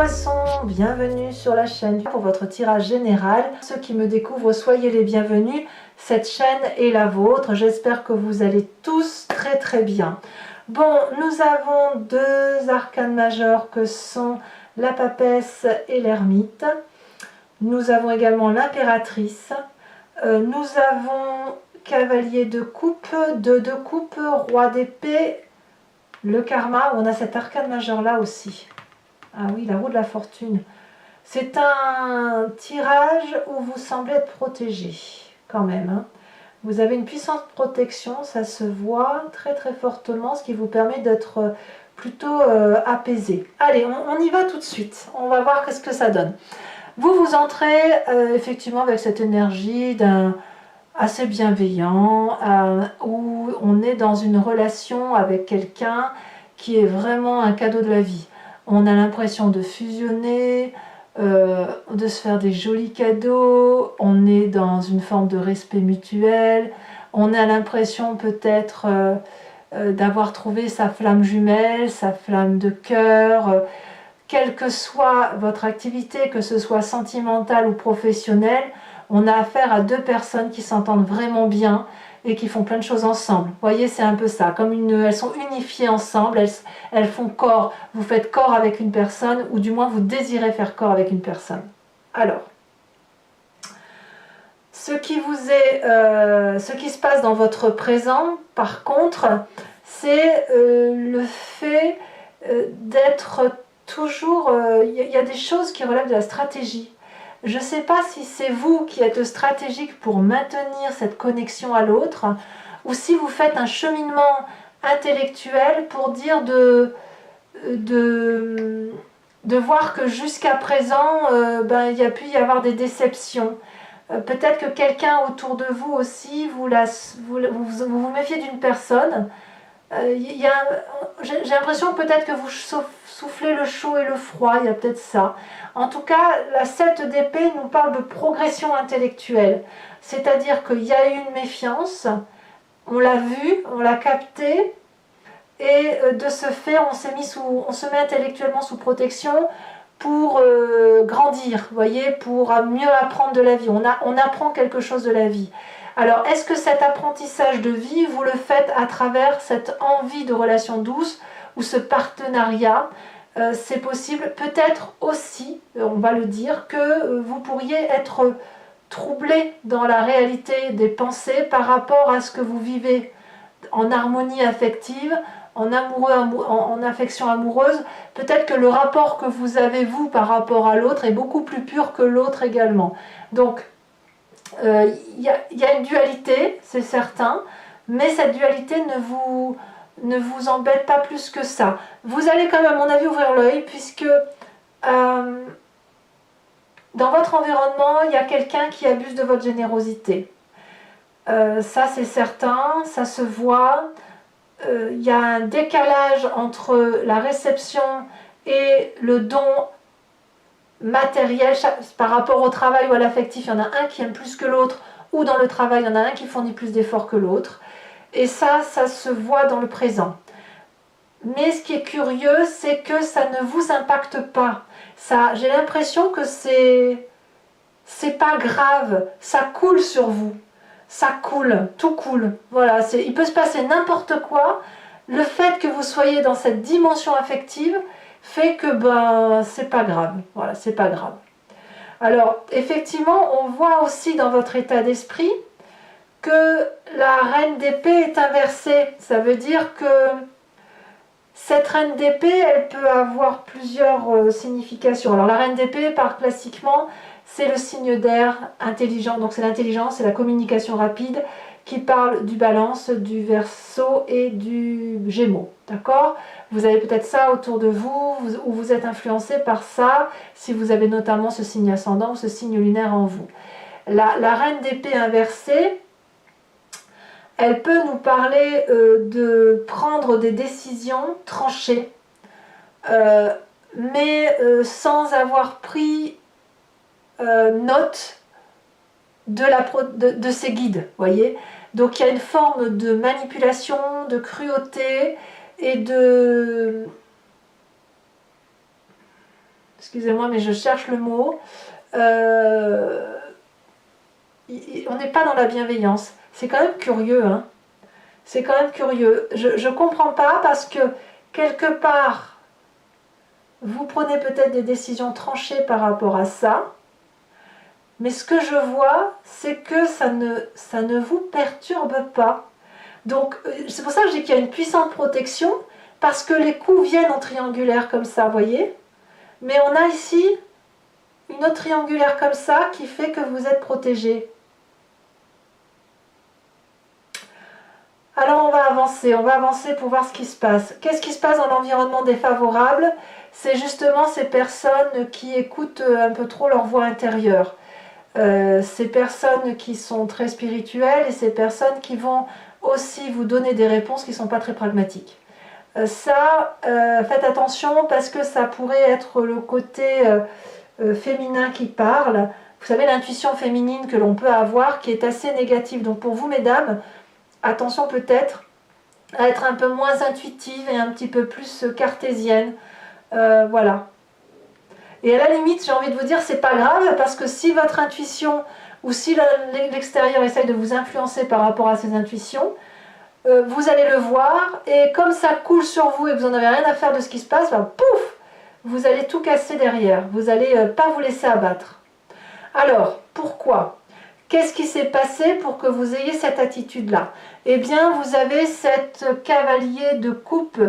Poissons, bienvenue sur la chaîne pour votre tirage général. Ceux qui me découvrent, soyez les bienvenus. Cette chaîne est la vôtre. J'espère que vous allez tous très bien. Bon, nous avons deux arcanes majeurs que sont la papesse et l'ermite. Nous avons également l'impératrice. Nous avons cavalier de coupe, de coupe, roi d'épée, le karma. On a cet arcane majeur là aussi. Ah oui, la roue de la fortune. C'est un tirage où vous semblez être protégé, quand même. Hein. Vous avez une puissante protection, ça se voit très fortement, ce qui vous permet d'être plutôt apaisé. Allez, on y va tout de suite. On va voir qu'est-ce que ça donne. Vous entrez effectivement avec cette énergie d'un assez bienveillant, où on est dans une relation avec quelqu'un qui est vraiment un cadeau de la vie. On a l'impression de fusionner, de se faire des jolis cadeaux, on est dans une forme de respect mutuel, on a l'impression peut-être d'avoir trouvé sa flamme jumelle, sa flamme de cœur, quelle que soit votre activité, que ce soit sentimentale ou professionnelle, on a affaire à deux personnes qui s'entendent vraiment bien et qui font plein de choses ensemble. Vous voyez, c'est un peu ça, comme elles sont unifiées ensemble, elles font corps, vous faites corps avec une personne, ou du moins vous désirez faire corps avec une personne. Alors, ce qui se passe dans votre présent, par contre, c'est le fait d'être toujours... Il y a des choses qui relèvent de la stratégie. Je ne sais pas si c'est vous qui êtes stratégique pour maintenir cette connexion à l'autre, ou si vous faites un cheminement intellectuel pour dire de voir que jusqu'à présent, il y a pu y avoir des déceptions. Peut-être que quelqu'un autour de vous aussi, vous vous méfiez d'une personne. J'ai l'impression peut-être que vous soufflez le chaud et le froid, il y a peut-être ça. En tout cas, la 7 d'épée nous parle de progression intellectuelle. C'est-à-dire qu'il y a eu une méfiance, on l'a vu, on l'a capté, et de ce fait, on se met intellectuellement sous protection pour grandir, vous voyez, pour mieux apprendre de la vie. On apprend quelque chose de la vie. Alors, est-ce que cet apprentissage de vie, vous le faites à travers cette envie de relation douce ou ce partenariat? C'est possible. Peut-être aussi, on va le dire, que vous pourriez être troublé dans la réalité des pensées par rapport à ce que vous vivez en harmonie affective, en affection amoureuse. Peut-être que le rapport que vous avez, vous, par rapport à l'autre est beaucoup plus pur que l'autre également. Donc, il y a une dualité, c'est certain, mais cette dualité ne vous embête pas plus que ça. Vous allez quand même, à mon avis, ouvrir l'œil, puisque dans votre environnement, il y a quelqu'un qui abuse de votre générosité. Ça, c'est certain, ça se voit. Il y a un décalage entre la réception et le don matériel par rapport au travail ou à l'affectif. Il y en a un qui aime plus que l'autre, ou dans le travail, il y en a un qui fournit plus d'efforts que l'autre. Et ça se voit dans le présent. Mais ce qui est curieux, c'est que ça ne vous impacte pas. J'ai l'impression que c'est pas grave, ça coule sur vous. Ça coule, tout coule. Voilà, il peut se passer n'importe quoi. Le fait que vous soyez dans cette dimension affective fait que c'est pas grave. Voilà, c'est pas grave. Alors, effectivement, on voit aussi dans votre état d'esprit que la reine d'épée est inversée. Ça veut dire que cette reine d'épée, elle peut avoir plusieurs significations. Alors, la reine d'épée, classiquement, c'est le signe d'air intelligent. Donc, c'est l'intelligence, c'est la communication rapide qui parle du balance, du verseau et du gémeaux. D'accord? Vous avez peut-être ça autour de vous, ou vous êtes influencé par ça, si vous avez notamment ce signe ascendant ou ce signe lunaire en vous. La reine d'épée inversée, elle peut nous parler de prendre des décisions tranchées, mais sans avoir pris note de ses guides, voyez. Donc il y a une forme de manipulation, de cruauté et de... excusez-moi, mais je cherche le mot. On n'est pas dans la bienveillance. C'est quand même curieux, hein. C'est quand même curieux. Je ne comprends pas parce que quelque part, vous prenez peut-être des décisions tranchées par rapport à ça. Mais ce que je vois, c'est que ça ne vous perturbe pas. Donc, c'est pour ça que je dis qu'il y a une puissante protection, parce que les coups viennent en triangulaire comme ça, vous voyez. Mais on a ici une autre triangulaire comme ça qui fait que vous êtes protégé. Alors on va avancer pour voir ce qui se passe. Qu'est-ce qui se passe dans l'environnement défavorable? C'est justement ces personnes qui écoutent un peu trop leur voix intérieure. Ces personnes qui sont très spirituelles et ces personnes qui vont aussi vous donner des réponses qui ne sont pas très pragmatiques. Faites attention parce que ça pourrait être le côté féminin qui parle. Vous savez, l'intuition féminine que l'on peut avoir qui est assez négative. Donc pour vous, mesdames, attention peut-être à être un peu moins intuitive et un petit peu plus cartésienne. Voilà. Et à la limite, j'ai envie de vous dire, c'est pas grave, parce que si votre intuition, ou si l'extérieur essaye de vous influencer par rapport à ces intuitions, vous allez le voir, et comme ça coule sur vous et que vous n'en avez rien à faire de ce qui se passe, ben, pouf, vous allez tout casser derrière. Vous n'allez pas vous laisser abattre. Alors, pourquoi? Qu'est-ce qui s'est passé pour que vous ayez cette attitude-là? Eh bien, vous avez cette cavalier de coupe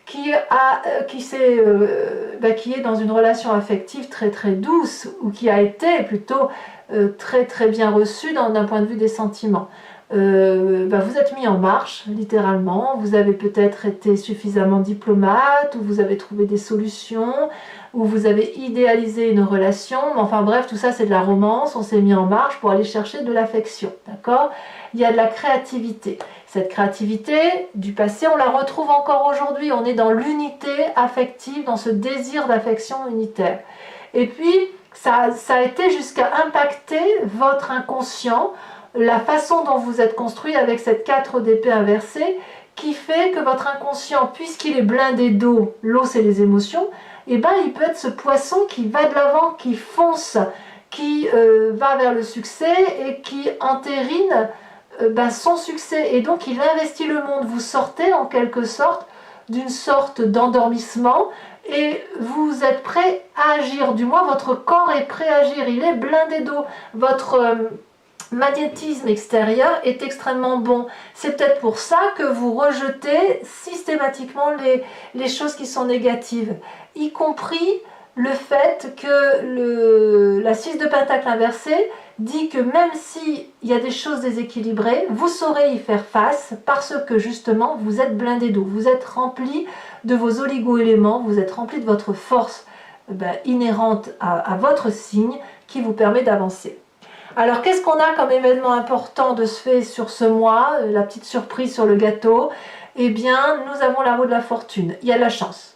qui est dans une relation affective très très douce, ou qui a été plutôt très très bien reçue d'un point de vue des sentiments. Vous êtes mis en marche, littéralement. Vous avez peut-être été suffisamment diplomate, ou vous avez trouvé des solutions, ou vous avez idéalisé une relation. Mais enfin bref, tout ça c'est de la romance. On s'est mis en marche pour aller chercher de l'affection, d'accord? Il y a de la créativité. Cette créativité du passé, on la retrouve encore aujourd'hui. On est dans l'unité affective, dans ce désir d'affection unitaire. Et puis, ça a été jusqu'à impacter votre inconscient, la façon dont vous êtes construit avec cette 4 d'épée inversée, qui fait que votre inconscient, puisqu'il est blindé d'eau, l'eau c'est les émotions, et ben il peut être ce poisson qui va de l'avant, qui fonce, qui va vers le succès et qui entérine son succès. Et donc il investit le monde. Vous sortez en quelque sorte d'une sorte d'endormissement et vous êtes prêt à agir. Du moins votre corps est prêt à agir. Il est blindé d'eau. Votre magnétisme extérieur est extrêmement bon. C'est peut-être pour ça que vous rejetez systématiquement les choses qui sont négatives, y compris le fait que la 6 de pentacle inversée dit que même s'il y a des choses déséquilibrées, vous saurez y faire face parce que justement vous êtes blindé d'eau, vous êtes rempli de vos oligo-éléments, vous êtes rempli de votre force inhérente à votre signe qui vous permet d'avancer. Alors qu'est-ce qu'on a comme événement important de se faire sur ce mois, la petite surprise sur le gâteau? Eh bien nous avons la roue de la fortune, il y a de la chance.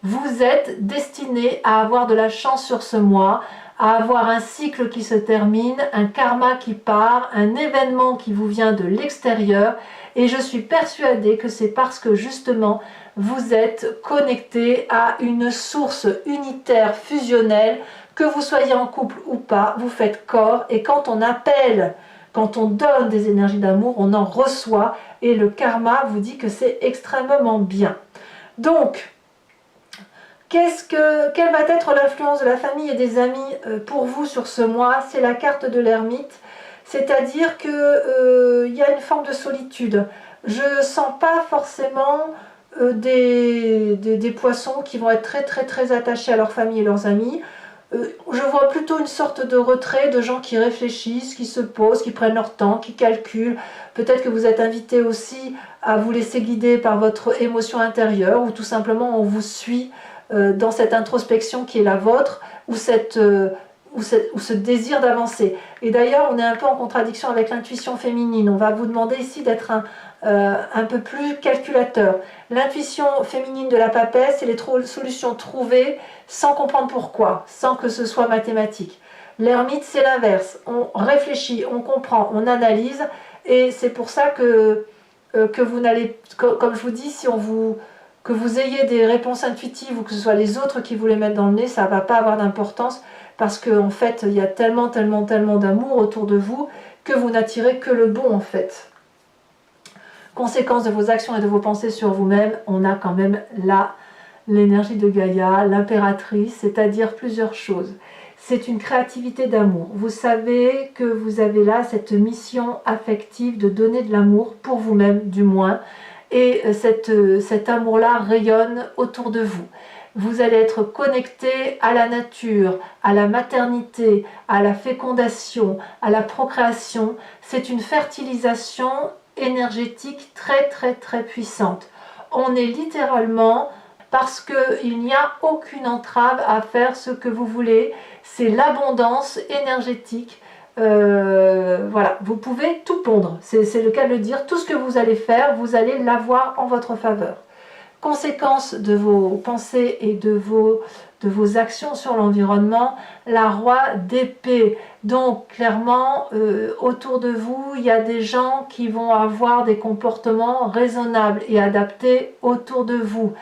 Vous êtes destiné à avoir de la chance sur ce mois, à avoir un cycle qui se termine, un karma qui part, un événement qui vous vient de l'extérieur. Et je suis persuadée que c'est parce que justement vous êtes connecté à une source unitaire fusionnelle, que vous soyez en couple ou pas, vous faites corps. Et quand on appelle, quand on donne des énergies d'amour, on en reçoit. Et le karma vous dit que c'est extrêmement bien. Donc, quelle va être l'influence de la famille et des amis pour vous sur ce mois? C'est la carte de l'ermite, c'est-à-dire qu'il y a une forme de solitude. Je ne sens pas forcément des poissons qui vont être très très très attachés à leur famille et leurs amis. Je vois plutôt une sorte de retrait de gens qui réfléchissent, qui se posent, qui prennent leur temps, qui calculent. Peut-être que vous êtes invité aussi à vous laisser guider par votre émotion intérieure, ou tout simplement on vous suit dans cette introspection qui est la vôtre, ou ce désir d'avancer. Et d'ailleurs, on est un peu en contradiction avec l'intuition féminine. On va vous demander ici d'être un peu plus calculateur. L'intuition féminine de la papesse, c'est les solutions trouvées sans comprendre pourquoi, sans que ce soit mathématique. L'ermite, c'est l'inverse. On réfléchit, on comprend, on analyse, et c'est pour ça que vous n'allez, comme je vous dis, si on vous Que vous ayez des réponses intuitives ou que ce soit les autres qui vous les mettent dans le nez, ça ne va pas avoir d'importance parce qu'en fait, il y a tellement d'amour autour de vous que vous n'attirez que le bon en fait. Conséquence de vos actions et de vos pensées sur vous-même, on a quand même là l'énergie de Gaïa, l'impératrice, c'est-à-dire plusieurs choses. C'est une créativité d'amour. Vous savez que vous avez là cette mission affective de donner de l'amour pour vous-même du moins. Et cet amour-là rayonne autour de vous. Vous allez être connecté à la nature, à la maternité, à la fécondation, à la procréation. C'est une fertilisation énergétique très puissante. On est littéralement, parce qu'il n'y a aucune entrave à faire ce que vous voulez, c'est l'abondance énergétique. Voilà, vous pouvez tout pondre, c'est le cas de le dire, tout ce que vous allez faire, vous allez l'avoir en votre faveur. Conséquence de vos pensées et de vos actions sur l'environnement, la roi d'épée. Donc clairement, autour de vous, il y a des gens qui vont avoir des comportements raisonnables et adaptés autour de vous.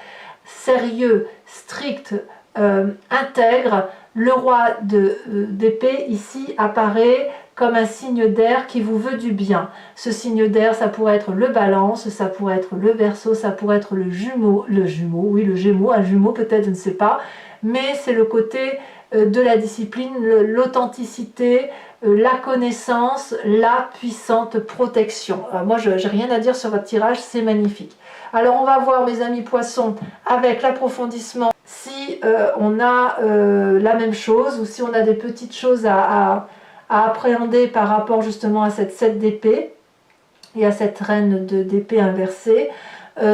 Sérieux, strict, intègre. Le roi d'épée ici apparaît comme un signe d'air qui vous veut du bien. Ce signe d'air, ça pourrait être le balance, ça pourrait être le verseau, ça pourrait être le gémeau, un jumeau peut-être, je ne sais pas, mais c'est le côté de la discipline, l'authenticité, la connaissance, la puissante protection. Alors moi, je n'ai rien à dire sur votre tirage, c'est magnifique. Alors on va voir, mes amis poissons, avec l'approfondissement, si on a la même chose ou si on a des petites choses à appréhender par rapport justement à cette 7 d'épée et à cette reine d'épée inversée.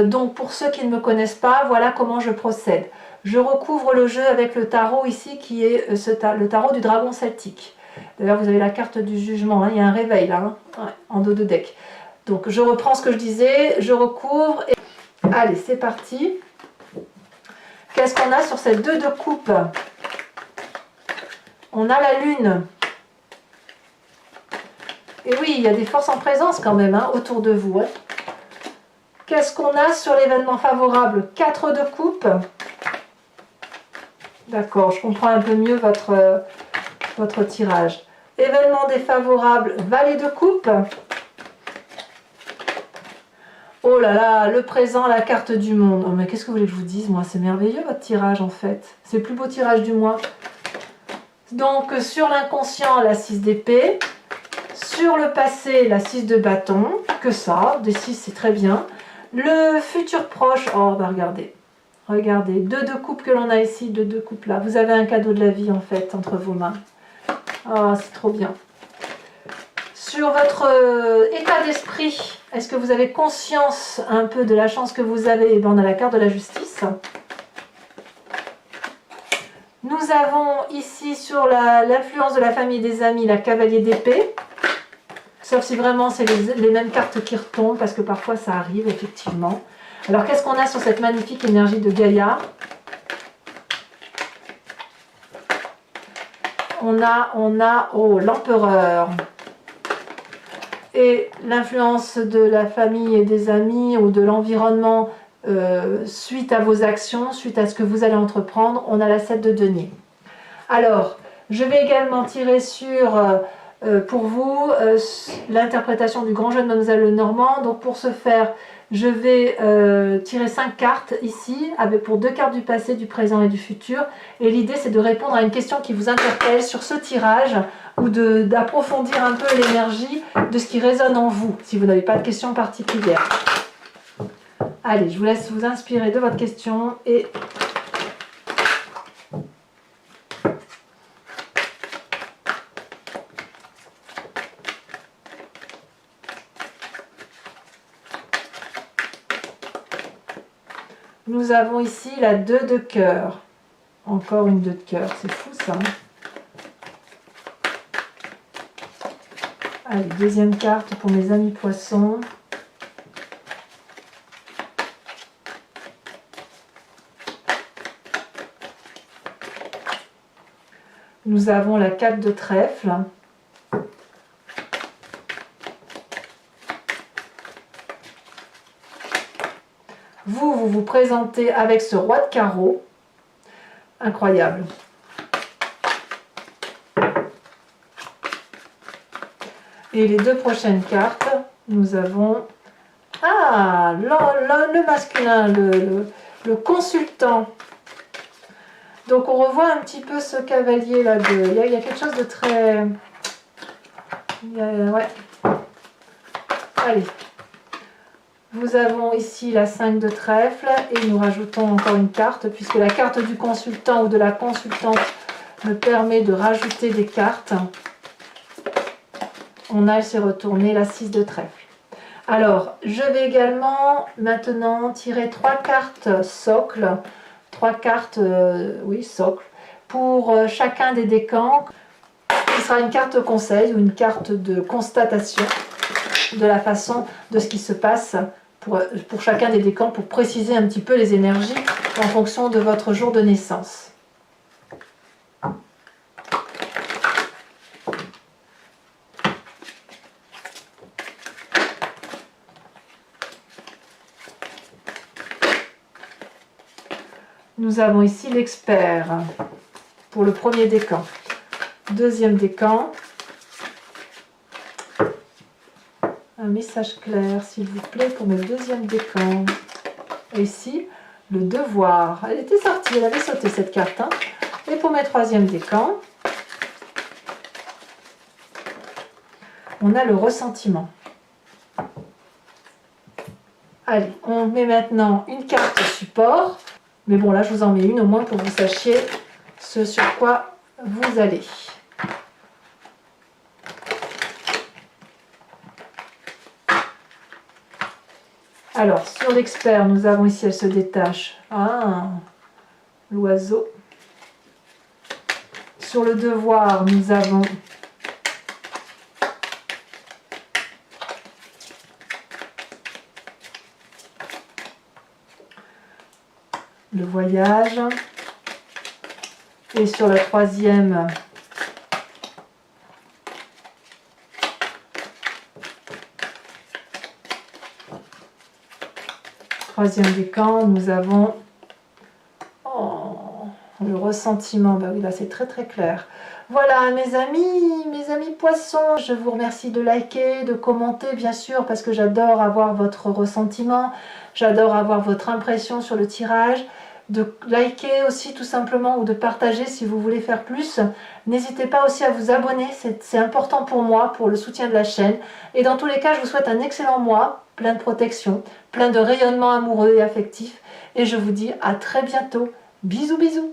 Donc pour ceux qui ne me connaissent pas, voilà comment je procède. Je recouvre le jeu avec le tarot ici qui est le tarot du dragon celtique. D'ailleurs vous avez la carte du jugement, hein, il y a un réveil là, hein, ouais, en dos de deck. Donc je reprends ce que je disais, je recouvre et... Allez, c'est parti. Qu'est-ce qu'on a sur cette 2 de coupe? On a la lune. Et oui, il y a des forces en présence quand même hein, autour de vous. Hein. Qu'est-ce qu'on a sur l'événement favorable? 4 de coupe. D'accord, je comprends un peu mieux votre tirage. Événement défavorable, valet de coupe. Oh là là, le présent, la carte du monde. Oh mais qu'est-ce que vous voulez que je vous dise, moi? C'est merveilleux votre tirage en fait. C'est le plus beau tirage du mois. Donc sur l'inconscient, la 6 d'épée. Sur le passé, la 6 de bâton. Que ça, des 6 c'est très bien. Le futur proche, oh bah regardez. Regardez, 2 de coupe que l'on a ici, 2 de coupe là. Vous avez un cadeau de la vie en fait entre vos mains. Oh, c'est trop bien. Sur votre état d'esprit, est-ce que vous avez conscience un peu de la chance que vous avez? Et bien, on a la carte de la justice. Nous avons ici sur l'influence de la famille et des amis, la cavalier d'épée. Sauf si vraiment c'est les mêmes cartes qui retombent, parce que parfois ça arrive effectivement. Alors qu'est-ce qu'on a sur cette magnifique énergie de Gaïa? On a oh, l'empereur. Et l'influence de la famille et des amis ou de l'environnement suite à vos actions, suite à ce que vous allez entreprendre, on a la 7 de denier. Alors, je vais également tirer sur, pour vous, l'interprétation du grand jeu de Mademoiselle Lenormand. Donc pour ce faire, je vais tirer 5 cartes ici, pour 2 cartes du passé, du présent et du futur. Et l'idée, c'est de répondre à une question qui vous interpelle sur ce tirage, ou d'approfondir un peu l'énergie de ce qui résonne en vous, si vous n'avez pas de question particulière. Allez, je vous laisse vous inspirer de votre question et... Nous avons ici la 2 de cœur. Encore une 2 de cœur, c'est fou ça. Allez, deuxième carte pour mes amis poissons. Nous avons la 4 de trèfle. Vous vous présenter avec ce roi de carreau. Incroyable. Et les deux prochaines cartes, nous avons le masculin, le consultant. Donc on revoit un petit peu ce cavalier là. Il y a quelque chose de très... ouais. Allez. Nous avons ici la 5 de trèfle et nous rajoutons encore une carte puisque la carte du consultant ou de la consultante me permet de rajouter des cartes. On a, elle s'est retournée, la 6 de trèfle. Alors, je vais également maintenant tirer 3 cartes socle, 3 cartes, oui, socle, pour chacun des décans. Ce sera une carte conseil ou une carte de constatation de la façon de ce qui se passe pour chacun des décans, pour préciser un petit peu les énergies en fonction de votre jour de naissance. Nous avons ici l'expert pour le premier décan. Deuxième décan. Un message clair, s'il vous plaît, pour le deuxième décan. Et ici, le devoir. Elle était sortie, elle avait sauté cette carte. Hein. Et pour mes troisième décans, on a le ressentiment. Allez, on met maintenant une carte support. Mais bon, là, je vous en mets une au moins pour que vous sachiez ce sur quoi vous allez. Alors, sur l'expert, nous avons ici, elle se détache. Ah, l'oiseau. Sur le devoir, nous avons le voyage. Et sur la troisième, décan, nous avons le ressentiment. Ben oui, là c'est très très clair. Voilà mes amis poissons, je vous remercie de liker, de commenter bien sûr parce que j'adore avoir votre ressentiment, j'adore avoir votre impression sur le tirage, de liker aussi tout simplement ou de partager si vous voulez faire plus. N'hésitez pas aussi à vous abonner, c'est important pour moi, pour le soutien de la chaîne. Et dans tous les cas, je vous souhaite un excellent mois, plein de protection, plein de rayonnement amoureux et affectif. Et je vous dis à très bientôt. Bisous bisous.